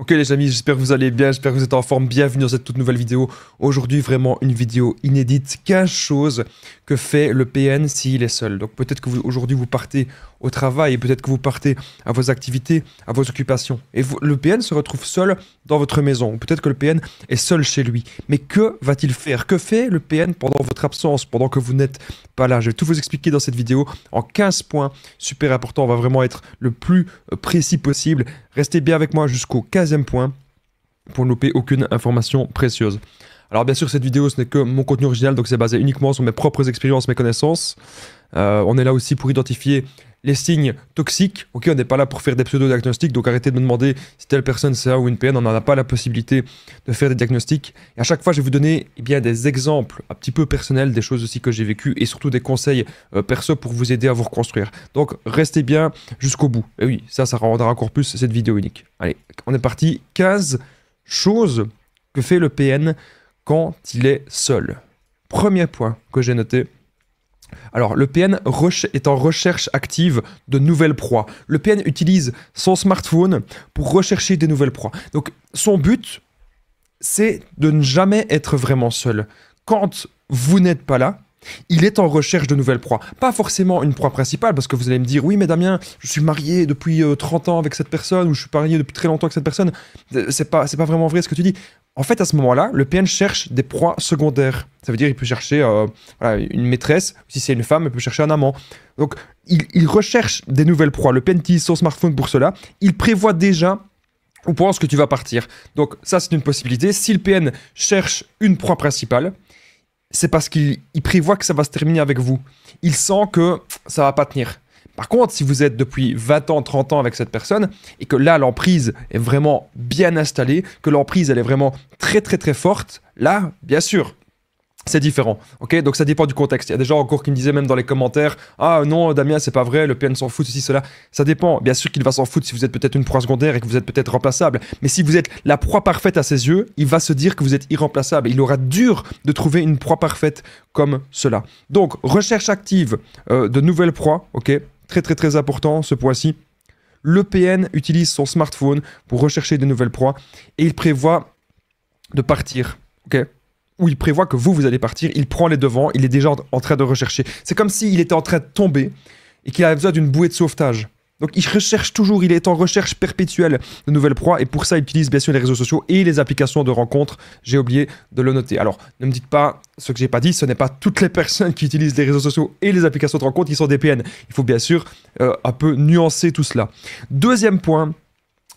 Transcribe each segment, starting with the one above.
Ok les amis, j'espère que vous allez bien, j'espère que vous êtes en forme, bienvenue dans cette toute nouvelle vidéo. Aujourd'hui vraiment une vidéo inédite, 15 choses que fait le PN s'il est seul. Donc peut-être que aujourd'hui vous partez au travail, peut-être que vous partez à vos activités, à vos occupations. Et le PN se retrouve seul dans votre maison, ou peut-être que le PN est seul chez lui. Mais que va-t-il faire? Que fait le PN pendant votre absence, pendant que vous n'êtes pas là? Je vais tout vous expliquer dans cette vidéo en 15 points super importants. On va vraiment être le plus précis possible. Restez bien avec moi jusqu'au 15e point pour ne louper aucune information précieuse. Alors bien sûr cette vidéo ce n'est que mon contenu original, donc c'est basé uniquement sur mes propres expériences, mes connaissances. On est là aussi pour identifier les signes toxiques. Ok, on n'est pas là pour faire des pseudo-diagnostics, donc arrêtez de me demander si telle personne c'est A ou une PN, on n'en a pas la possibilité de faire des diagnostics. Et à chaque fois je vais vous donner des exemples un petit peu personnels, des choses aussi que j'ai vécues et surtout des conseils perso pour vous aider à vous reconstruire. Donc restez bien jusqu'au bout. Et oui, ça rendra encore plus cette vidéo unique. Allez, on est parti. 15 choses que fait le PN quand il est seul. Premier point que j'ai noté. Alors, le PN est en recherche active de nouvelles proies. Le PN utilise son smartphone pour rechercher des nouvelles proies. Donc, son but, c'est de ne jamais être vraiment seul. Quand vous n'êtes pas là, il est en recherche de nouvelles proies. Pas forcément une proie principale, parce que vous allez me dire, oui, mais Damien, je suis marié depuis 30 ans avec cette personne, ou je suis marié depuis très longtemps avec cette personne. C'est pas vraiment vrai ce que tu dis. En fait, à ce moment-là, le PN cherche des proies secondaires. Ça veut dire qu'il peut chercher une maîtresse. Si c'est une femme, il peut chercher un amant. Donc, il recherche des nouvelles proies. Le PN utilise son smartphone pour cela. Il prévoit déjà ou pense que tu vas partir. Donc, ça, c'est une possibilité. Si le PN cherche une proie principale, c'est parce qu'il prévoit que ça va se terminer avec vous. Il sent que ça va pas tenir. Par contre, si vous êtes depuis 20 ans, 30 ans avec cette personne, et que là, l'emprise est vraiment bien installée, que l'emprise, elle est vraiment très, très, très forte, là, bien sûr, c'est différent. Ok, donc ça dépend du contexte. Il y a des gens encore qui me disaient même dans les commentaires, ah non, Damien, c'est pas vrai, le PN s'en fout, ceci, cela. Ça dépend. Bien sûr qu'il va s'en foutre si vous êtes peut-être une proie secondaire et que vous êtes peut-être remplaçable. Mais si vous êtes la proie parfaite à ses yeux, il va se dire que vous êtes irremplaçable. Il aura dur de trouver une proie parfaite comme cela. Donc, recherche active de nouvelles proies, ok. Très très très important ce point-ci. Le PN utilise son smartphone pour rechercher de nouvelles proies et il prévoit de partir, ok? Ou il prévoit que vous allez partir, il prend les devants, il est déjà en train de rechercher. C'est comme s'il était en train de tomber et qu'il avait besoin d'une bouée de sauvetage. Donc il recherche toujours, il est en recherche perpétuelle de nouvelles proies et pour ça il utilise bien sûr les réseaux sociaux et les applications de rencontres. J'ai oublié de le noter. Alors ne me dites pas ce que j'ai pas dit, ce n'est pas toutes les personnes qui utilisent les réseaux sociaux et les applications de rencontres qui sont des PN. Il faut bien sûr un peu nuancer tout cela. Deuxième point,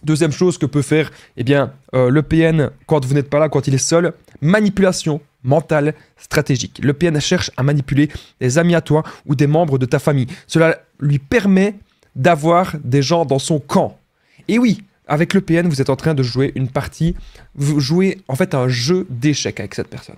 deuxième chose que peut faire le PN quand vous n'êtes pas là, quand il est seul, manipulation mentale stratégique. Le PN cherche à manipuler des amis à toi ou des membres de ta famille. Cela lui permet d'avoir des gens dans son camp. Et oui, avec le PN, vous êtes en train de jouer une partie, vous jouez en fait un jeu d'échecs avec cette personne.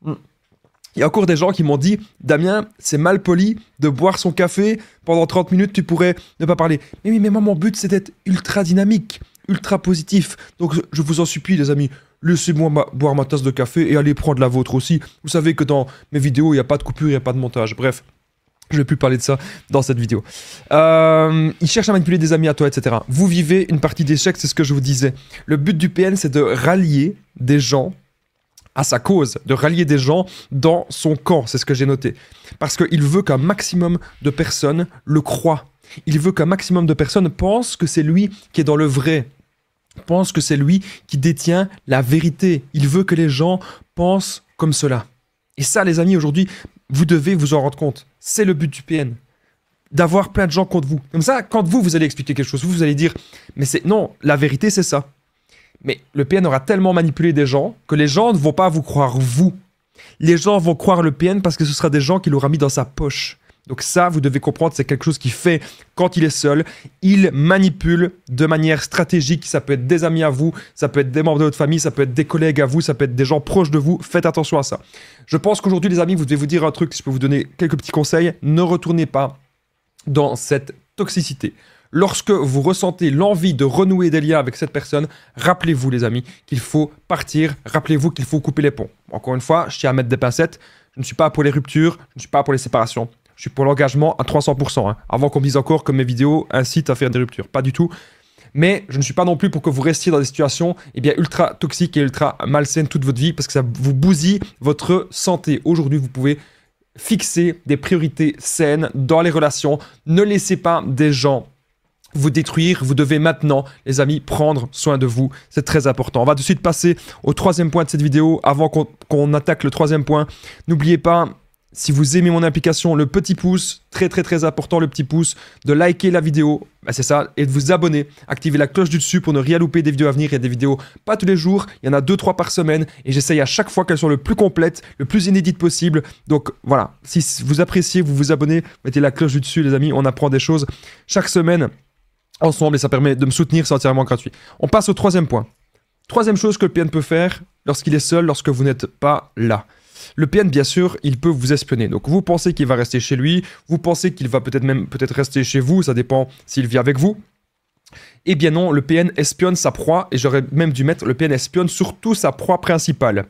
Il y a encore des gens qui m'ont dit, Damien, c'est mal poli de boire son café, pendant 30 minutes, tu pourrais ne pas parler. Mais oui, mais moi, mon but, c'est d'être ultra dynamique, ultra positif. Donc, je vous en supplie, les amis, laissez-moi boire ma tasse de café et allez prendre la vôtre aussi. Vous savez que dans mes vidéos, il n'y a pas de coupure, il n'y a pas de montage. Bref. Je ne vais plus parler de ça dans cette vidéo. Il cherche à manipuler des amis à toi, etc. Vous vivez une partie d'échec, c'est ce que je vous disais. Le but du PN, c'est de rallier des gens à sa cause, de rallier des gens dans son camp, c'est ce que j'ai noté. Parce qu'il veut qu'un maximum de personnes le croient. Il veut qu'un maximum de personnes pensent que c'est lui qui est dans le vrai, pensent que c'est lui qui détient la vérité. Il veut que les gens pensent comme cela. Et ça, les amis, aujourd'hui, vous devez vous en rendre compte. C'est le but du PN. D'avoir plein de gens contre vous. Comme ça, quand vous allez expliquer quelque chose, vous allez dire, mais c'est non, la vérité, c'est ça. Mais le PN aura tellement manipulé des gens que les gens ne vont pas vous croire vous. Les gens vont croire le PN parce que ce sera des gens qu'il aura mis dans sa poche. Donc ça, vous devez comprendre, c'est quelque chose qu'il fait quand il est seul. Il manipule de manière stratégique. Ça peut être des amis à vous, ça peut être des membres de votre famille, ça peut être des collègues à vous, ça peut être des gens proches de vous. Faites attention à ça. Je pense qu'aujourd'hui, les amis, vous devez vous dire un truc, si je peux vous donner quelques petits conseils. Ne retournez pas dans cette toxicité. Lorsque vous ressentez l'envie de renouer des liens avec cette personne, rappelez-vous, les amis, qu'il faut partir. Rappelez-vous qu'il faut couper les ponts. Encore une fois, je tiens à mettre des pincettes. Je ne suis pas pour les ruptures, je ne suis pas pour les séparations. Je suis pour l'engagement à 300%. Avant qu'on me dise encore que mes vidéos incitent à faire des ruptures. Pas du tout. Mais je ne suis pas non plus pour que vous restiez dans des situations ultra toxiques et ultra malsaines toute votre vie parce que ça vous bousille votre santé. Aujourd'hui, vous pouvez fixer des priorités saines dans les relations. Ne laissez pas des gens vous détruire. Vous devez maintenant, les amis, prendre soin de vous. C'est très important. On va de suite passer au troisième point de cette vidéo. Avant qu'on attaque le troisième point, n'oubliez pas, si vous aimez mon application, le petit pouce, très important, le petit pouce, de liker la vidéo, c'est ça, et de vous abonner. Activez la cloche du dessus pour ne rien louper des vidéos à venir. Il y a des vidéos pas tous les jours, il y en a 2-3 par semaine, et j'essaye à chaque fois qu'elles soient le plus complètes, le plus inédites possible. Donc voilà, si vous appréciez, vous vous abonnez, mettez la cloche du dessus les amis, on apprend des choses chaque semaine ensemble et ça permet de me soutenir, c'est entièrement gratuit. On passe au troisième point. Troisième chose que le PN peut faire lorsqu'il est seul, lorsque vous n'êtes pas là. Le PN, bien sûr, il peut vous espionner. Donc, vous pensez qu'il va rester chez lui, vous pensez qu'il va peut-être rester chez vous, ça dépend s'il vit avec vous. Eh bien non, le PN espionne sa proie, et j'aurais même dû mettre le PN espionne surtout sa proie principale.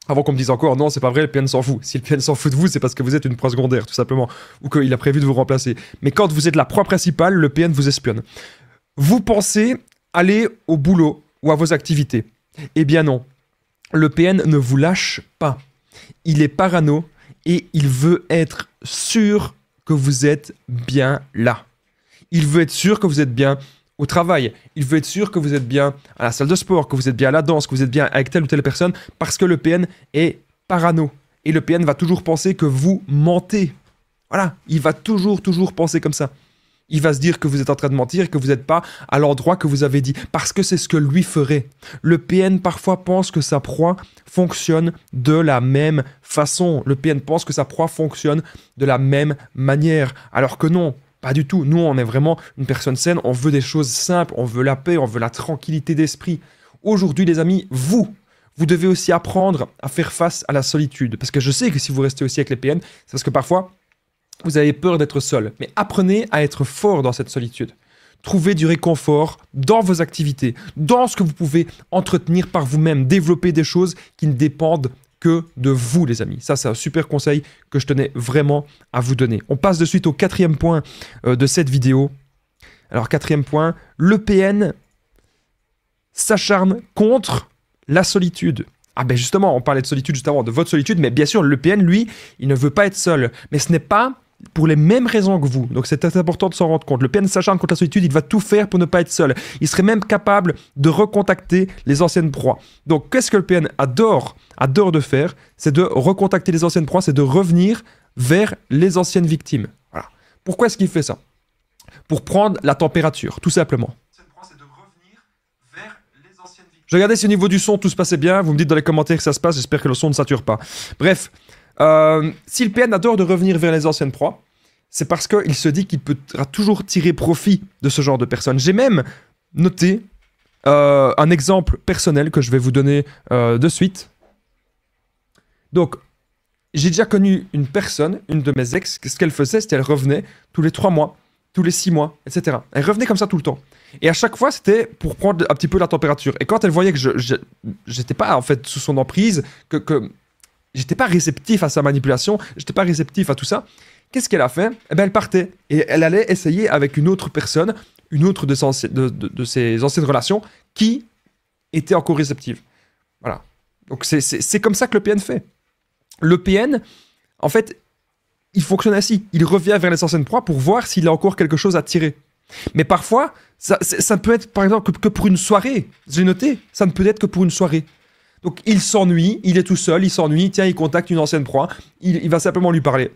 Avant qu'on me dise encore, non, c'est pas vrai, le PN s'en fout. Si le PN s'en fout de vous, c'est parce que vous êtes une proie secondaire, tout simplement, ou qu'il a prévu de vous remplacer. Mais quand vous êtes la proie principale, le PN vous espionne. Vous pensez aller au boulot ou à vos activités. Eh bien non, le PN ne vous lâche pas. Il est parano et il veut être sûr que vous êtes bien là. Il veut être sûr que vous êtes bien au travail. Il veut être sûr que vous êtes bien à la salle de sport, que vous êtes bien à la danse, que vous êtes bien avec telle ou telle personne, parce que le PN est parano. Et le PN va toujours penser que vous mentez. Voilà, il va toujours penser comme ça. Il va se dire que vous êtes en train de mentir et que vous n'êtes pas à l'endroit que vous avez dit. Parce que c'est ce que lui ferait. Le PN parfois pense que sa proie fonctionne de la même façon. Le PN pense que sa proie fonctionne de la même manière. Alors que non, pas du tout. Nous, on est vraiment une personne saine. On veut des choses simples. On veut la paix. On veut la tranquillité d'esprit. Aujourd'hui, les amis, vous devez aussi apprendre à faire face à la solitude. Parce que je sais que si vous restez aussi avec les PN, c'est parce que parfois, vous avez peur d'être seul, mais apprenez à être fort dans cette solitude. Trouvez du réconfort dans vos activités, dans ce que vous pouvez entretenir par vous-même, développer des choses qui ne dépendent que de vous, les amis. Ça, c'est un super conseil que je tenais vraiment à vous donner. On passe de suite au quatrième point de cette vidéo. Alors, quatrième point, le PN s'acharne contre la solitude. Ah ben justement, on parlait de solitude juste avant, de votre solitude, mais bien sûr, le PN, lui, il ne veut pas être seul. Mais ce n'est pas pour les mêmes raisons que vous. Donc c'est très important de s'en rendre compte. Le PN s'acharne contre la solitude, il va tout faire pour ne pas être seul. Il serait même capable de recontacter les anciennes proies. Donc qu'est-ce que le PN adore de faire? C'est de recontacter les anciennes proies, c'est de revenir vers les anciennes victimes. Voilà. Pourquoi est-ce qu'il fait ça? Pour prendre la température, tout simplement. Je regardais si au niveau du son tout se passait bien, vous me dites dans les commentaires que ça se passe, j'espère que le son ne sature pas. Bref, si le PN adore de revenir vers les anciennes proies, c'est parce qu'il se dit qu'il pourra toujours tirer profit de ce genre de personnes. J'ai même noté un exemple personnel que je vais vous donner de suite. Donc, j'ai déjà connu une personne, une de mes ex, ce qu'elle faisait, c'était qu'elle revenait tous les 3 mois, tous les 6 mois, etc. Elle revenait comme ça tout le temps. Et à chaque fois, c'était pour prendre un petit peu la température. Et quand elle voyait que j'étais pas en fait sous son emprise, que j'étais pas réceptif à sa manipulation, j'étais pas réceptif à tout ça, qu'est-ce qu'elle a fait? Eh ben, elle partait et elle allait essayer avec une autre personne, une autre de ses anciennes relations, qui était encore réceptive. Voilà. Donc c'est comme ça que le PN fait. Le PN, en fait, il fonctionne ainsi. Il revient vers les anciennes proies pour voir s'il a encore quelque chose à tirer. Mais parfois, ça peut être par exemple que pour une soirée. J'ai noté, ça ne peut être que pour une soirée. Donc il s'ennuie, il est tout seul, il s'ennuie, tiens, il contacte une ancienne proie, il va simplement lui parler.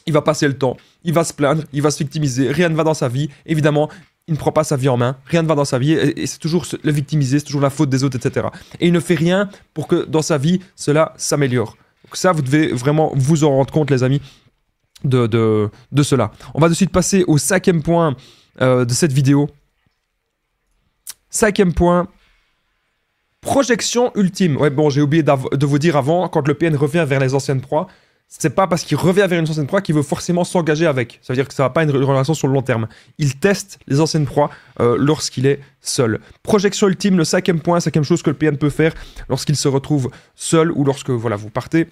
Il va passer le temps, il va se plaindre, il va se victimiser, rien ne va dans sa vie. Évidemment, il ne prend pas sa vie en main, rien ne va dans sa vie, et c'est toujours le victimiser, c'est toujours la faute des autres, etc. Et il ne fait rien pour que dans sa vie, cela s'améliore. Donc ça, vous devez vraiment vous en rendre compte, les amis, de cela. On va de suite passer au 5e point de cette vidéo. 5e point, projection ultime. Ouais, bon, j'ai oublié de vous dire avant, quand le PN revient vers les anciennes proies, c'est pas parce qu'il revient vers une ancienne proie qu'il veut forcément s'engager avec. Ça veut dire que ça va pas être une relation sur le long terme. Il teste les anciennes proies lorsqu'il est seul. Projection ultime, le 5e point, 5e chose que le PN peut faire lorsqu'il se retrouve seul ou lorsque voilà, vous partez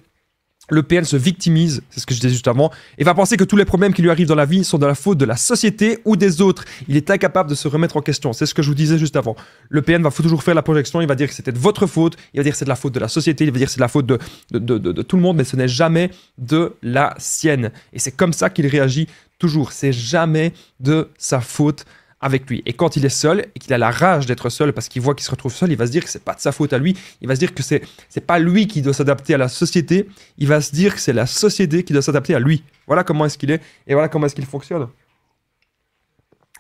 Le PN se victimise, c'est ce que je disais juste avant, et va penser que tous les problèmes qui lui arrivent dans la vie sont de la faute de la société ou des autres. Il est incapable de se remettre en question, c'est ce que je vous disais juste avant. Le PN va toujours faire la projection, il va dire que c'était de votre faute, il va dire que c'est de la faute de la société, il va dire que c'est de la faute de tout le monde, mais ce n'est jamais de la sienne. Et c'est comme ça qu'il réagit toujours, c'est jamais de sa faute avec lui. Et quand il est seul et qu'il a la rage d'être seul parce qu'il voit qu'il se retrouve seul, il va se dire que c'est pas de sa faute à lui. Il va se dire que c'est pas lui qui doit s'adapter à la société. Il va se dire que c'est la société qui doit s'adapter à lui. Voilà comment est-ce qu'il est et voilà comment est-ce qu'il fonctionne.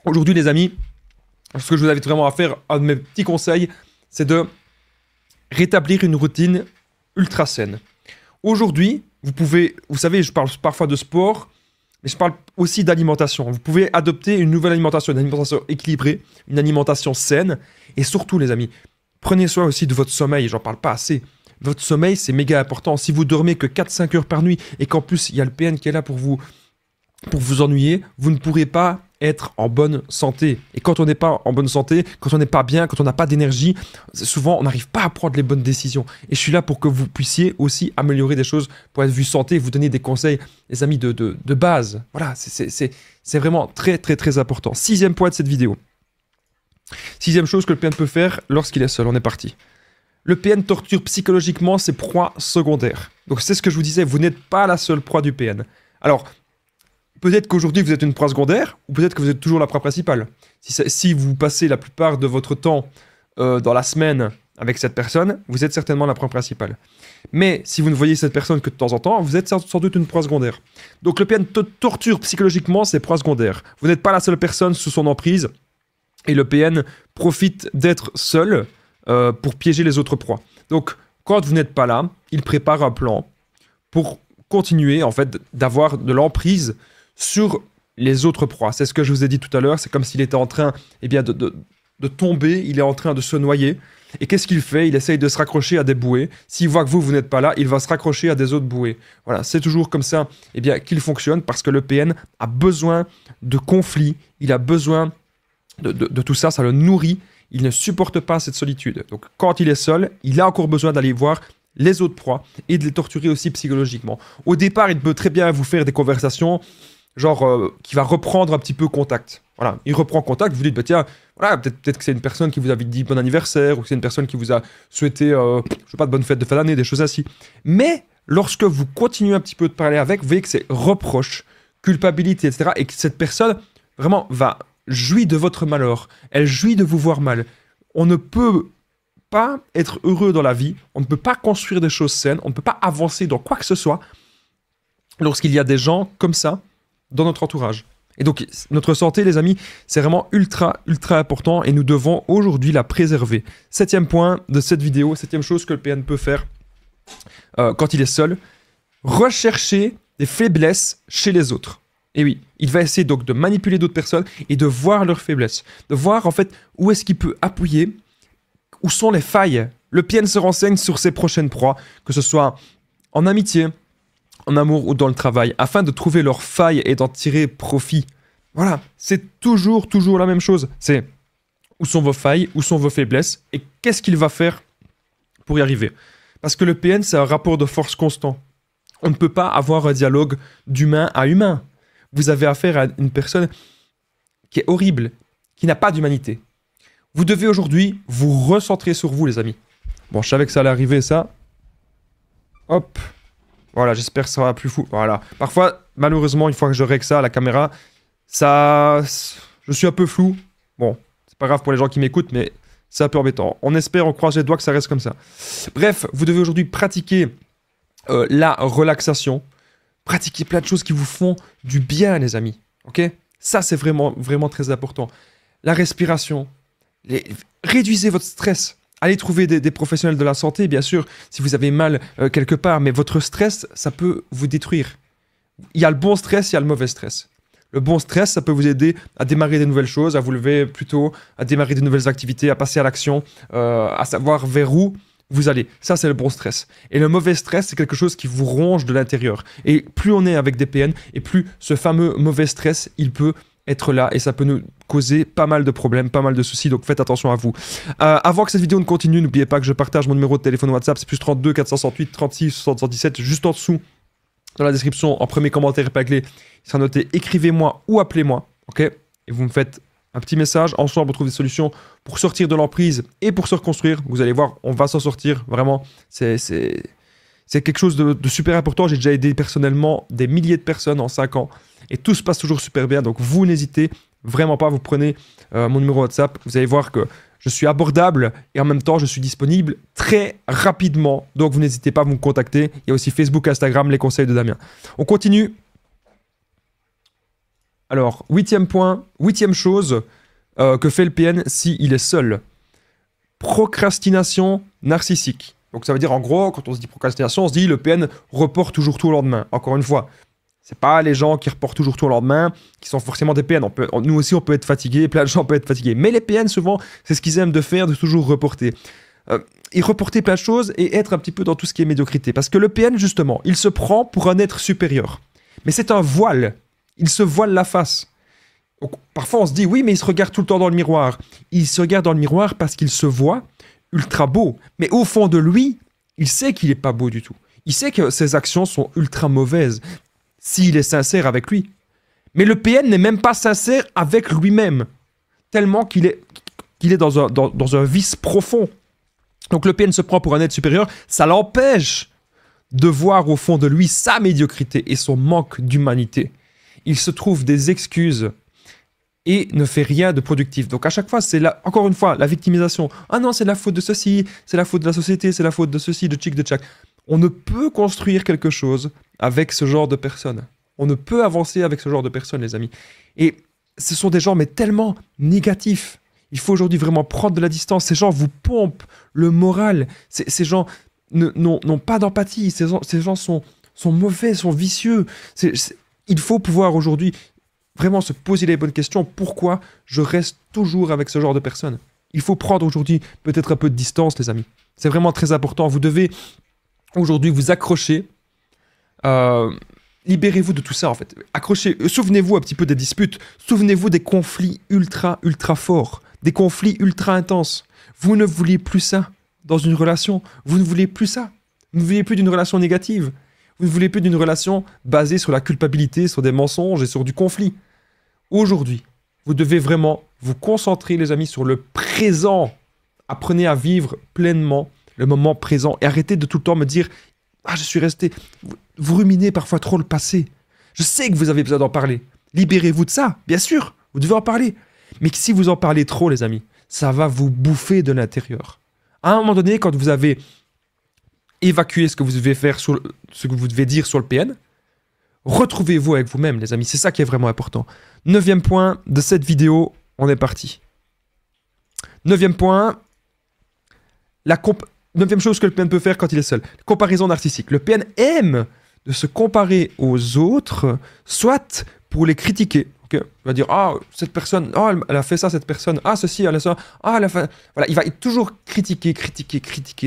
Aujourd'hui, les amis, ce que je vous invite vraiment à faire, un de mes petits conseils, c'est de rétablir une routine ultra saine. Aujourd'hui, vous savez, je parle parfois de sport, mais je parle aussi d'alimentation. Vous pouvez adopter une nouvelle alimentation, une alimentation équilibrée, une alimentation saine. Et surtout, les amis, prenez soin aussi de votre sommeil. J'en parle pas assez. Votre sommeil, c'est méga important. Si vous dormez que 4-5 heures par nuit et qu'en plus, il y a le PN qui est là pour vous ennuyer, vous ne pourrez pas être en bonne santé. Et quand on n'est pas en bonne santé, quand on n'est pas bien, quand on n'a pas d'énergie, souvent on n'arrive pas à prendre les bonnes décisions. Et je suis là pour que vous puissiez aussi améliorer des choses pour être vu santé, vous donner des conseils, les amis, de base. Voilà, c'est vraiment très très très important. 6e point de cette vidéo. 6e chose que le PN peut faire lorsqu'il est seul. On est parti. Le PN torture psychologiquement ses proies secondaires. Donc c'est ce que je vous disais, vous n'êtes pas la seule proie du PN. Alors, peut-être qu'aujourd'hui vous êtes une proie secondaire, ou peut-être que vous êtes toujours la proie principale. Si vous passez la plupart de votre temps dans la semaine avec cette personne, vous êtes certainement la proie principale. Mais si vous ne voyez cette personne que de temps en temps, vous êtes sans doute une proie secondaire. Donc le PN torture psychologiquement ses proies secondaires. Vous n'êtes pas la seule personne sous son emprise, et le PN profite d'être seul pour piéger les autres proies. Donc quand vous n'êtes pas là, il prépare un plan pour continuer en fait d'avoir de l'emprise sur les autres proies. C'est ce que je vous ai dit tout à l'heure, c'est comme s'il était en train de tomber, il est en train de se noyer. Et qu'est-ce qu'il fait? Il essaye de se raccrocher à des bouées. S'il voit que vous n'êtes pas là, il va se raccrocher à des autres bouées. Voilà, c'est toujours comme ça qu'il fonctionne, parce que le PN a besoin de conflits, il a besoin de tout ça, ça le nourrit, il ne supporte pas cette solitude. Donc quand il est seul, il a encore besoin d'aller voir les autres proies et de les torturer aussi psychologiquement. Au départ, il peut très bien vous faire des conversations genre qui va reprendre un petit peu contact. Voilà, il reprend contact, vous dites, bah, tiens, voilà, peut-être que c'est une personne qui vous a dit bon anniversaire, ou que c'est une personne qui vous a souhaité, je sais pas, de bonne fête de fin d'année, des choses ainsi. Mais lorsque vous continuez un petit peu de parler avec, vous voyez que c'est reproche, culpabilité, etc. Et que cette personne, vraiment, jouit de votre malheur. Elle jouit de vous voir mal. On ne peut pas être heureux dans la vie, on ne peut pas construire des choses saines, on ne peut pas avancer dans quoi que ce soit lorsqu'il y a des gens comme ça dans notre entourage. Et donc, notre santé, les amis, c'est vraiment ultra, ultra important et nous devons aujourd'hui la préserver. 7e point de cette vidéo, 7e chose que le PN peut faire quand il est seul, rechercher des faiblesses chez les autres. Et oui, il va essayer donc de manipuler d'autres personnes et de voir leurs faiblesses, de voir en fait où est-ce qu'il peut appuyer, où sont les failles. Le PN se renseigne sur ses prochaines proies, que ce soit en amitié, en amour ou dans le travail, afin de trouver leurs failles et d'en tirer profit. Voilà, c'est toujours la même chose. C'est où sont vos failles, où sont vos faiblesses, et qu'est-ce qu'il va faire pour y arriver. Parce que le PN, c'est un rapport de force constant. On ne peut pas avoir un dialogue d'humain à humain. Vous avez affaire à une personne qui est horrible, qui n'a pas d'humanité. Vous devez aujourd'hui vous recentrer sur vous, les amis. Bon, je savais que ça allait arriver, ça. Hop. Voilà, j'espère que ça va plus fou. Voilà. Parfois, malheureusement, une fois que je règle ça à la caméra, je suis un peu flou. Bon, c'est pas grave pour les gens qui m'écoutent, mais c'est un peu embêtant. On espère, on croise les doigts que ça reste comme ça. Bref, vous devez aujourd'hui pratiquer la relaxation. Pratiquer plein de choses qui vous font du bien, les amis. Ok? Ça, c'est vraiment, vraiment très important. La respiration. Réduisez votre stress. Allez trouver des professionnels de la santé, bien sûr, si vous avez mal quelque part, mais votre stress, ça peut vous détruire. Il y a le bon stress, il y a le mauvais stress. Le bon stress, ça peut vous aider à démarrer des nouvelles choses, à vous lever plus tôt, à démarrer de nouvelles activités, à passer à l'action, à savoir vers où vous allez. Ça, c'est le bon stress. Et le mauvais stress, c'est quelque chose qui vous ronge de l'intérieur. Et plus on est avec des PN, et plus ce fameux mauvais stress, il peut être là et ça peut nous causer pas mal de problèmes, pas mal de soucis, donc faites attention à vous. Avant que cette vidéo ne continue, n'oubliez pas que je partage mon numéro de téléphone WhatsApp, c'est +32 468 36 77, juste en dessous Dans la description, en premier commentaire épinglé, il sera noté « Écrivez-moi ou appelez-moi ». Ok. Et vous me faites un petit message. Ensemble, on trouve des solutions pour sortir de l'emprise et pour se reconstruire. Vous allez voir, on va s'en sortir. Vraiment, c'est quelque chose de super important. J'ai déjà aidé personnellement des milliers de personnes en 5 ans. Et tout se passe toujours super bien. Donc, vous n'hésitez vraiment pas. Vous prenez mon numéro WhatsApp. Vous allez voir que je suis abordable et en même temps, je suis disponible très rapidement. Donc, vous n'hésitez pas à vous me contacter. Il y a aussi Facebook, Instagram, les conseils de Damien. On continue. Alors, 8e point, 8e chose que fait le PN s'il est seul. Procrastination narcissique. Donc, ça veut dire, en gros, quand on se dit procrastination, on se dit le PN reporte toujours tout au lendemain. Encore une fois, c'est pas les gens qui reportent toujours tout au lendemain qui sont forcément des PN. Nous aussi, on peut être fatigués, plein de gens peuvent être fatigués. Mais les PN, souvent, c'est ce qu'ils aiment de faire, de toujours reporter. Et reporter plein de choses et être un petit peu dans tout ce qui est médiocrité. Parce que le PN, justement, il se prend pour un être supérieur. Mais c'est un voile. Il se voile la face. Donc, parfois, on se dit, oui, mais il se regarde tout le temps dans le miroir. Il se regarde dans le miroir parce qu'il se voit ultra beau. Mais au fond de lui, il sait qu'il n'est pas beau du tout. Il sait que ses actions sont ultra mauvaises. S'il est sincère avec lui. Mais le PN n'est même pas sincère avec lui-même. Tellement qu'il est dans un vice profond. Donc le PN se prend pour un être supérieur. Ça l'empêche de voir au fond de lui sa médiocrité et son manque d'humanité. Il se trouve des excuses et ne fait rien de productif. Donc à chaque fois, c'est encore une fois la victimisation. Ah non, c'est la faute de ceci, c'est la faute de la société, c'est la faute de ceci, de tchic, de tchac. On ne peut construire quelque chose avec ce genre de personnes. On ne peut avancer avec ce genre de personnes, les amis. Et ce sont des gens, mais tellement négatifs. Il faut aujourd'hui vraiment prendre de la distance. Ces gens vous pompent le moral. Ces gens n'ont pas d'empathie. Ces gens sont mauvais, sont vicieux. Il faut pouvoir aujourd'hui vraiment se poser les bonnes questions. Pourquoi je reste toujours avec ce genre de personnes? Il faut prendre aujourd'hui peut-être un peu de distance, les amis. C'est vraiment très important. Vous devez aujourd'hui vous accrocher. Libérez-vous de tout ça, en fait. Accrochez. Souvenez-vous un petit peu des disputes. Souvenez-vous des conflits ultra forts. Des conflits ultra intenses. Vous ne voulez plus ça dans une relation. Vous ne voulez plus ça. Vous ne voulez plus d'une relation négative. Vous ne voulez plus d'une relation basée sur la culpabilité, sur des mensonges et sur du conflit. Aujourd'hui, vous devez vraiment vous concentrer, les amis, sur le présent. Apprenez à vivre pleinement le moment présent et arrêtez de tout le temps me dire « Ah, je suis resté... » Vous ruminez parfois trop le passé. Je sais que vous avez besoin d'en parler. Libérez-vous de ça, bien sûr. Vous devez en parler. Mais si vous en parlez trop, les amis, ça va vous bouffer de l'intérieur. À un moment donné, quand vous avez évacué ce que vous devez faire, ce que vous devez dire sur le PN, retrouvez-vous avec vous-même, les amis. C'est ça qui est vraiment important. 9e point de cette vidéo, on est parti. 9e point, 9e chose que le PN peut faire quand il est seul. Comparaison narcissique. Le PN aime de se comparer aux autres, soit pour les critiquer. Okay. Il va dire, ah, cette personne, oh, elle a fait ça, cette personne, ah, ceci, elle a ça, ah, elle a fait... Voilà, il va toujours critiquer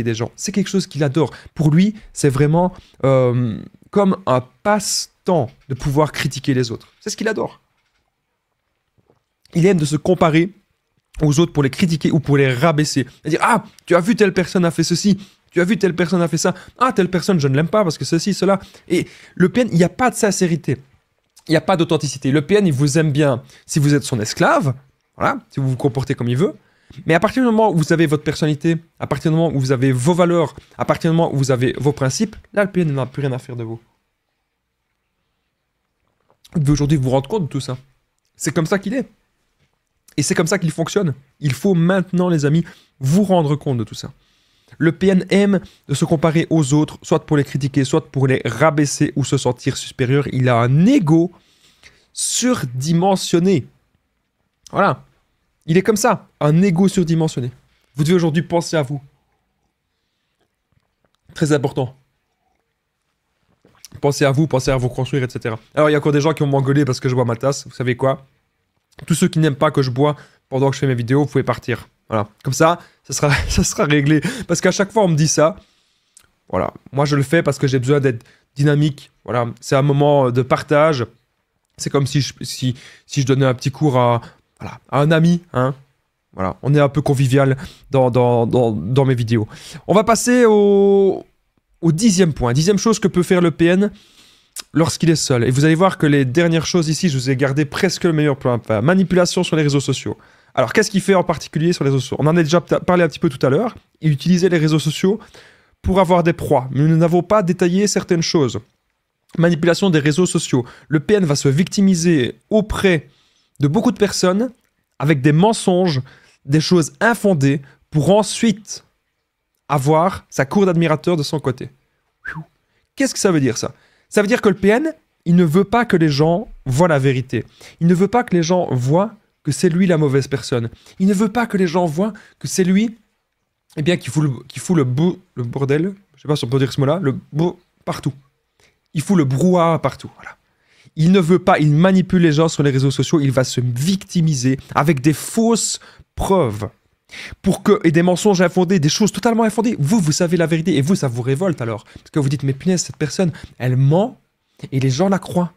des gens. C'est quelque chose qu'il adore. Pour lui, c'est vraiment comme un passe-temps de pouvoir critiquer les autres. C'est ce qu'il adore. Il aime de se comparer aux autres pour les critiquer ou pour les rabaisser. C'est-à-dire, ah, tu as vu telle personne a fait ceci, tu as vu telle personne a fait ça, ah, telle personne, je ne l'aime pas parce que ceci, cela. Et le PN, il n'y a pas de sincérité. Il n'y a pas d'authenticité. Le PN, il vous aime bien si vous êtes son esclave, voilà, si vous vous comportez comme il veut. Mais à partir du moment où vous avez votre personnalité, à partir du moment où vous avez vos valeurs, à partir du moment où vous avez vos principes, là, le PN n'a plus rien à faire de vous. Vous devez aujourd'hui vous rendre compte de tout ça. C'est comme ça qu'il est. Et c'est comme ça qu'il fonctionne. Il faut maintenant, les amis, vous rendre compte de tout ça. Le PN aime de se comparer aux autres, soit pour les critiquer, soit pour les rabaisser ou se sentir supérieur. Il a un ego surdimensionné. Voilà. Il est comme ça, un ego surdimensionné. Vous devez aujourd'hui penser à vous. Très important. Pensez à vous construire, etc. Alors, il y a encore des gens qui vont m'engueuler parce que je bois ma tasse. Vous savez quoi? Tous ceux qui n'aiment pas que je bois pendant que je fais mes vidéos, vous pouvez partir. Voilà. Comme ça sera réglé. Parce qu'à chaque fois, on me dit ça. Voilà. Moi, je le fais parce que j'ai besoin d'être dynamique. Voilà. C'est un moment de partage. C'est comme si je donnais un petit cours à un ami. Hein. Voilà. On est un peu convivial dans mes vidéos. On va passer au 10e point. 10e chose que peut faire le PN. lorsqu'il est seul. Et vous allez voir que les dernières choses ici, je vous ai gardé presque le meilleur plan. Manipulation sur les réseaux sociaux. Alors, qu'est-ce qu'il fait en particulier sur les réseaux sociaux? On en a déjà parlé un petit peu tout à l'heure. Il utilisait les réseaux sociaux pour avoir des proies. Mais nous n'avons pas détaillé certaines choses. Manipulation des réseaux sociaux. Le PN va se victimiser auprès de beaucoup de personnes avec des mensonges, des choses infondées, pour ensuite avoir sa cour d'admirateurs de son côté. Qu'est-ce que ça veut dire, ça? Ça veut dire que le PN, il ne veut pas que les gens voient la vérité. Il ne veut pas que les gens voient que c'est lui la mauvaise personne. Il ne veut pas que les gens voient que c'est lui, eh bien, qui fout le bordel, je sais pas si on peut dire ce mot-là, partout. Il fout le brouhaha partout, voilà. Il ne veut pas, il manipule les gens sur les réseaux sociaux, il va se victimiser avec des fausses preuves. Et des mensonges infondés, des choses totalement infondées. Vous savez la vérité, et vous, ça vous révolte alors. Parce que vous dites, mais punaise, cette personne, elle ment, et les gens la croient.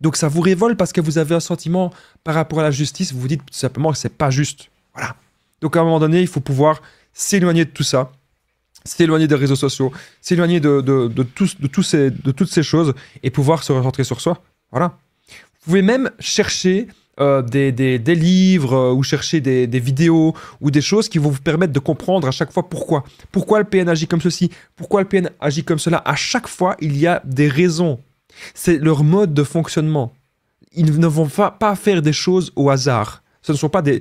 Donc ça vous révolte parce que vous avez un sentiment par rapport à la justice, vous vous dites tout simplement que c'est pas juste. Voilà. Donc à un moment donné, il faut pouvoir s'éloigner de tout ça, s'éloigner des réseaux sociaux, s'éloigner de toutes ces choses, et pouvoir se recentrer sur soi. Voilà. Vous pouvez même chercher des livres ou chercher des vidéos ou des choses qui vont vous permettre de comprendre à chaque fois pourquoi. Pourquoi le PN agit comme ceci, pourquoi le PN agit comme cela. À chaque fois, il y a des raisons. C'est leur mode de fonctionnement. Ils ne vont pas faire des choses au hasard. Ce ne sont pas des...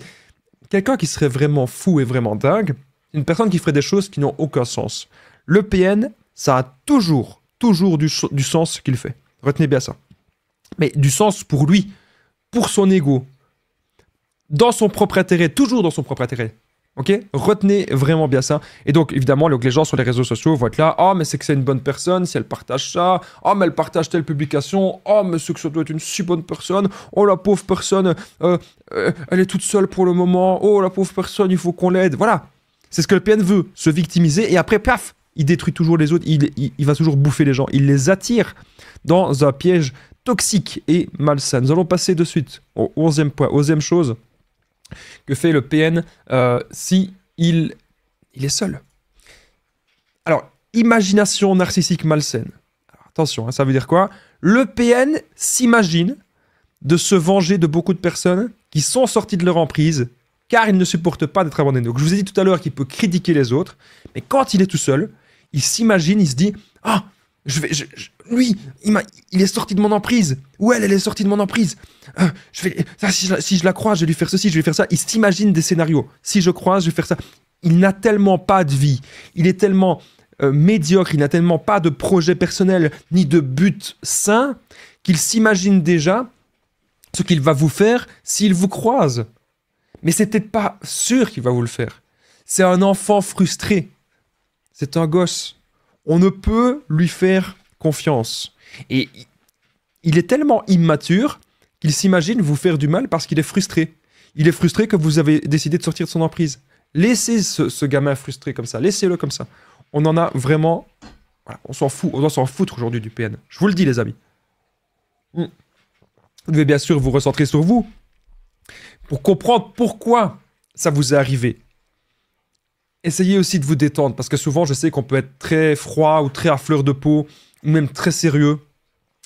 Quelqu'un qui serait vraiment fou et vraiment dingue, une personne qui ferait des choses qui n'ont aucun sens. Le PN, ça a toujours du sens ce qu'il fait. Retenez bien ça. Mais du sens pour lui, pour son ego, dans son propre intérêt, toujours dans son propre intérêt. Ok? Retenez vraiment bien ça. Et donc, évidemment, les gens sur les réseaux sociaux vont être là. Ah, mais c'est que c'est une bonne personne si elle partage ça. Ah, mais elle partage telle publication. Ah, mais c'est que ça doit être une si bonne personne. Oh, la pauvre personne, elle est toute seule pour le moment. Oh, la pauvre personne, il faut qu'on l'aide. Voilà. C'est ce que le PN veut, se victimiser. Et après, paf, il détruit toujours les autres. Il va toujours bouffer les gens. Il les attire dans un piège toxique et malsain. Nous allons passer de suite au 11e point, 11e chose que fait le PN si il est seul. Alors, imagination narcissique malsaine. Alors, attention, hein, ça veut dire quoi? Le PN s'imagine de se venger de beaucoup de personnes qui sont sorties de leur emprise car il ne supporte pas d'être abandonné. Donc, je vous ai dit tout à l'heure qu'il peut critiquer les autres, mais quand il est tout seul, il s'imagine, il se dit « Ah, lui, il est sorti de mon emprise. Ou elle est sortie de mon emprise. Si je la croise, je vais lui faire ceci, je vais lui faire ça. » Il s'imagine des scénarios. Si je croise, je vais faire ça. Il n'a tellement pas de vie. Il est tellement médiocre. Il n'a tellement pas de projet personnel ni de but sain qu'il s'imagine déjà ce qu'il va vous faire s'il vous croise. Mais c'est peut-être pas sûr qu'il va vous le faire. C'est un enfant frustré. C'est un gosse. On ne peut lui faire confiance. Et il est tellement immature qu'il s'imagine vous faire du mal parce qu'il est frustré. Il est frustré que vous avez décidé de sortir de son emprise. Laissez ce gamin frustré comme ça. Laissez-le comme ça. On en a vraiment... Voilà, on s'en fout. On doit s'en foutre aujourd'hui du PN. Je vous le dis, les amis. Vous devez bien sûr vous recentrer sur vous pour comprendre pourquoi ça vous est arrivé. Essayez aussi de vous détendre, parce que souvent, je sais qu'on peut être très froid ou très à fleur de peau, ou même très sérieux,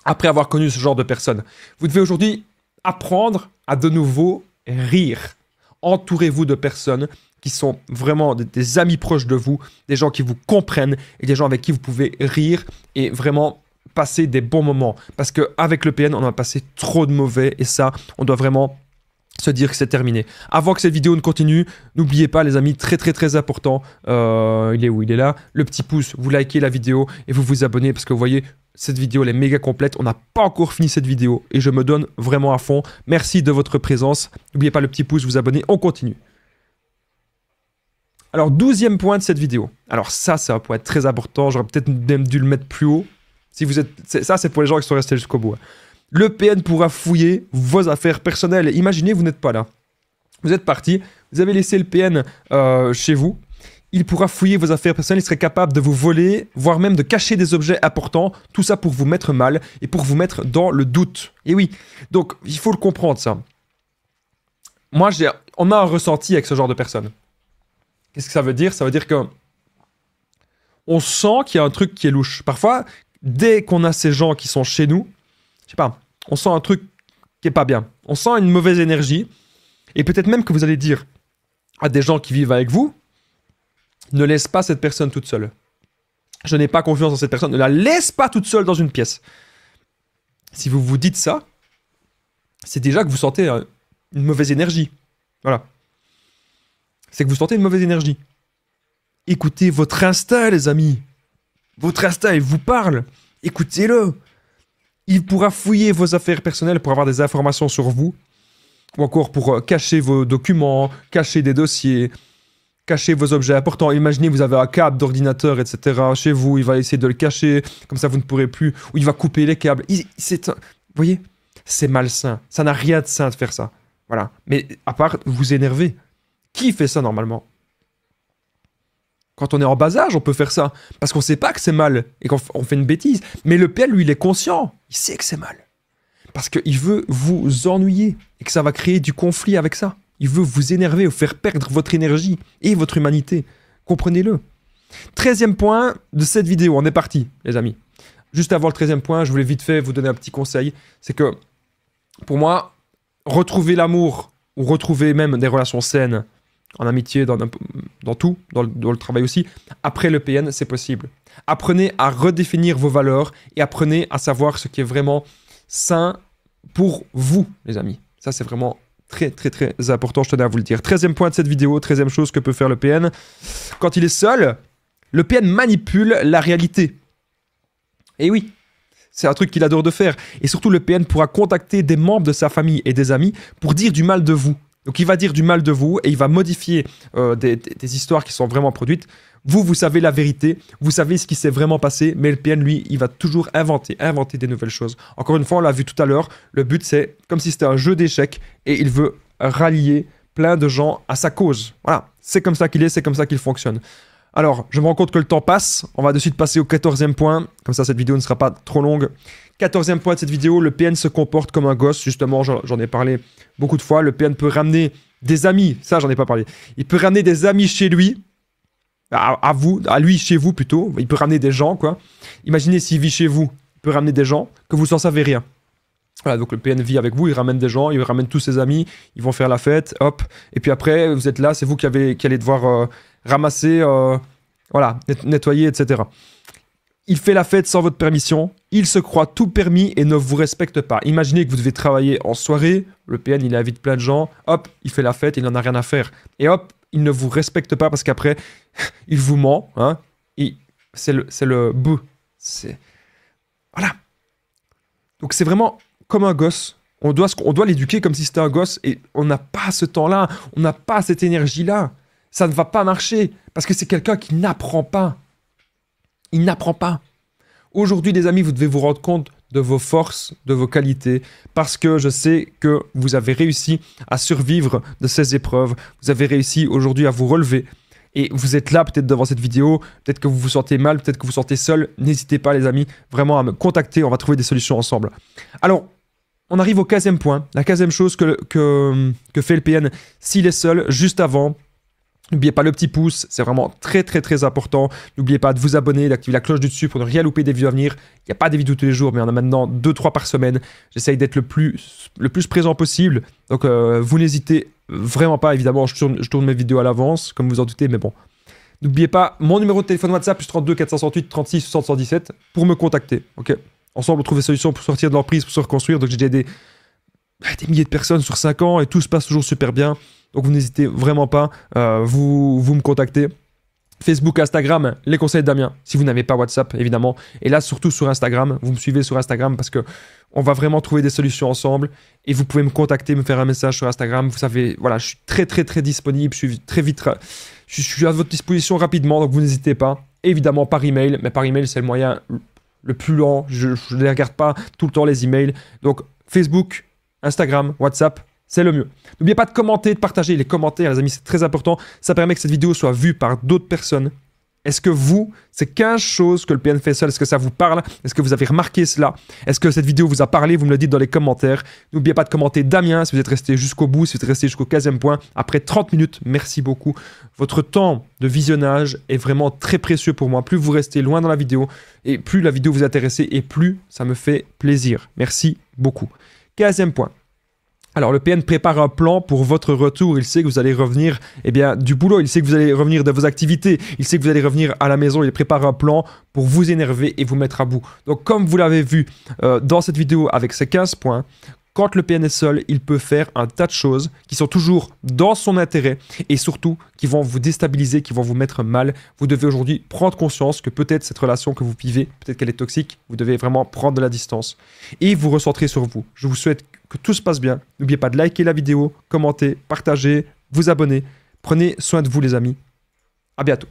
après avoir connu ce genre de personnes. Vous devez aujourd'hui apprendre à de nouveau rire. Entourez-vous de personnes qui sont vraiment des amis proches de vous, des gens qui vous comprennent, et des gens avec qui vous pouvez rire et vraiment passer des bons moments. Parce qu'avec le PN, on a passé trop de mauvais, et ça, on doit vraiment se dire que c'est terminé. Avant que cette vidéo ne continue, n'oubliez pas les amis, très important, il est où? Il est là, le petit pouce, vous likez la vidéo et vous vous abonnez parce que vous voyez, cette vidéo elle est méga complète, on n'a pas encore fini cette vidéo et je me donne vraiment à fond. Merci de votre présence, n'oubliez pas le petit pouce, vous abonner, on continue. Alors 12e point de cette vidéo, alors ça c'est un point très important, j'aurais peut-être même dû le mettre plus haut, si vous êtes... ça c'est pour les gens qui sont restés jusqu'au bout. Le PN pourra fouiller vos affaires personnelles. Imaginez, vous n'êtes pas là. Vous êtes parti, vous avez laissé le PN chez vous. Il pourra fouiller vos affaires personnelles, il serait capable de vous voler, voire même de cacher des objets importants. Tout ça pour vous mettre mal et pour vous mettre dans le doute. Et oui, donc il faut le comprendre ça. Moi, on a un ressenti avec ce genre de personnes. Qu'est-ce que ça veut dire? Ça veut dire que on sent qu'il y a un truc qui est louche. Parfois, dès qu'on a ces gens qui sont chez nous, sais pas, on sent un truc qui est pas bien. On sent une mauvaise énergie. Et peut-être même que vous allez dire à des gens qui vivent avec vous, ne laisse pas cette personne toute seule. Je n'ai pas confiance en cette personne. Ne la laisse pas toute seule dans une pièce. Si vous vous dites ça, c'est déjà que vous sentez une mauvaise énergie. Voilà. C'est que vous sentez une mauvaise énergie. Écoutez votre instinct, les amis. Votre instinct, il vous parle. Écoutez-le. Il pourra fouiller vos affaires personnelles pour avoir des informations sur vous. Ou encore pour cacher vos documents, cacher des dossiers, cacher vos objets importants. Imaginez, vous avez un câble d'ordinateur, etc. chez vous, il va essayer de le cacher, comme ça vous ne pourrez plus, ou il va couper les câbles. Vous voyez, c'est malsain. Ça n'a rien de sain de faire ça. Voilà. Mais à part vous énerver, qui fait ça normalement? Quand on est en bas âge, on peut faire ça. Parce qu'on ne sait pas que c'est mal et qu'on fait une bêtise. Mais le PN, lui, il est conscient. Il sait que c'est mal. Parce qu'il veut vous ennuyer et que ça va créer du conflit avec ça. Il veut vous énerver, vous faire perdre votre énergie et votre humanité. Comprenez-le. 13e point de cette vidéo. On est parti, les amis. Juste avant le 13e point, je voulais vite fait vous donner un petit conseil. C'est que, pour moi, retrouver l'amour ou retrouver même des relations saines en amitié, dans tout, dans le travail aussi, après le PN, c'est possible. Apprenez à redéfinir vos valeurs et apprenez à savoir ce qui est vraiment sain pour vous, les amis. Ça, c'est vraiment très, très, très important, je tenais à vous le dire. 13e point de cette vidéo, 13e chose que peut faire le PN. Quand il est seul, le PN manipule la réalité. Et oui, c'est un truc qu'il adore de faire. Et surtout, le PN pourra contacter des membres de sa famille et des amis pour dire du mal de vous. Donc, il va dire du mal de vous et il va modifier des histoires qui sont vraiment produites. Vous savez la vérité, vous savez ce qui s'est vraiment passé, mais le PN, lui, il va toujours inventer des nouvelles choses. Encore une fois, on l'a vu tout à l'heure, le but, c'est comme si c'était un jeu d'échecs et il veut rallier plein de gens à sa cause. Voilà, c'est comme ça qu'il est, c'est comme ça qu'il fonctionne. Alors, je me rends compte que le temps passe, on va de suite passer au 14e point, comme ça cette vidéo ne sera pas trop longue. 14e point de cette vidéo, le PN se comporte comme un gosse, justement, j'en ai parlé beaucoup de fois. Le PN peut ramener des amis, ça j'en ai pas parlé, il peut ramener des amis chez lui, à lui chez vous plutôt, il peut ramener des gens, quoi. Imaginez s'il vit chez vous, il peut ramener des gens que vous n'en savez rien. Voilà, donc le PN vit avec vous, il ramène des gens, il ramène tous ses amis, ils vont faire la fête, hop, et puis après, vous êtes là, c'est vous qui allez devoir ramasser, voilà, nettoyer, etc. Il fait la fête sans votre permission, il se croit tout permis et ne vous respecte pas. Imaginez que vous devez travailler en soirée, le PN il invite plein de gens, hop, il fait la fête, il n'en a rien à faire. Et hop, il ne vous respecte pas parce qu'après, il vous ment, hein, et c'est le bœuf. Voilà. Donc c'est vraiment comme un gosse. On doit l'éduquer comme si c'était un gosse et on n'a pas ce temps-là, on n'a pas cette énergie-là. Ça ne va pas marcher parce que c'est quelqu'un qui n'apprend pas. Il n'apprend pas. Aujourd'hui, les amis, vous devez vous rendre compte de vos forces, de vos qualités, parce que je sais que vous avez réussi à survivre de ces épreuves. Vous avez réussi aujourd'hui à vous relever. Et vous êtes là peut-être devant cette vidéo, peut-être que vous vous sentez mal, peut-être que vous vous sentez seul. N'hésitez pas, les amis, vraiment à me contacter. On va trouver des solutions ensemble. Alors, on arrive au 15e point. La 15e chose que fait le PN s'il est seul, juste avant. N'oubliez pas le petit pouce, c'est vraiment très très très important. N'oubliez pas de vous abonner, d'activer la cloche du dessus pour ne rien louper des vidéos à venir. Il n'y a pas des vidéos tous les jours, mais il y en a maintenant 2-3 par semaine. J'essaye d'être le plus présent possible. Donc vous n'hésitez vraiment pas, évidemment, je tourne mes vidéos à l'avance, comme vous en doutez, mais bon. N'oubliez pas mon numéro de téléphone WhatsApp, plus 32 468 36 60 117, pour me contacter. Ok. Ensemble, on trouve des solutions pour sortir de l'emprise, pour se reconstruire. Donc j'ai déjà des milliers de personnes sur 5 ans et tout se passe toujours super bien. Donc vous n'hésitez vraiment pas, vous me contactez. Facebook, Instagram, les conseils de Damien, si vous n'avez pas WhatsApp, évidemment. Et là, surtout sur Instagram, vous me suivez sur Instagram parce qu'on va vraiment trouver des solutions ensemble. Et vous pouvez me contacter, me faire un message sur Instagram. Vous savez, voilà, je suis très, très, très disponible. Je suis très vite, je suis à votre disposition rapidement, donc vous n'hésitez pas. Évidemment, par email, mais par email, c'est le moyen le plus lent. Je ne les regarde pas tout le temps, les emails. Donc, Facebook, Instagram, WhatsApp, c'est le mieux. N'oubliez pas de commenter, de partager les commentaires, les amis, c'est très important. Ça permet que cette vidéo soit vue par d'autres personnes Est-ce que vous, c'est 15 choses que le PN fait seul, est-ce que ça vous parle? Est-ce que vous avez remarqué cela? Est-ce que cette vidéo vous a parlé? Vous me le dites dans les commentaires. N'oubliez pas de commenter Damien si vous êtes resté jusqu'au bout, si vous êtes resté jusqu'au 15e point. Après 30 minutes, merci beaucoup. Votre temps de visionnage est vraiment très précieux pour moi. Plus vous restez loin dans la vidéo et plus la vidéo vous intéresse et plus ça me fait plaisir. Merci beaucoup. 15e point. Alors, le PN prépare un plan pour votre retour. Il sait que vous allez revenir du boulot. Il sait que vous allez revenir de vos activités. Il sait que vous allez revenir à la maison. Il prépare un plan pour vous énerver et vous mettre à bout. Donc, comme vous l'avez vu dans cette vidéo avec ces 15 points, quand le PN est seul, il peut faire un tas de choses qui sont toujours dans son intérêt et surtout qui vont vous déstabiliser, qui vont vous mettre mal. Vous devez aujourd'hui prendre conscience que peut-être cette relation que vous vivez, peut-être qu'elle est toxique. Vous devez vraiment prendre de la distance et vous recentrer sur vous. Je vous souhaite que tout se passe bien. N'oubliez pas de liker la vidéo, commenter, partager, vous abonner. Prenez soin de vous les amis. À bientôt.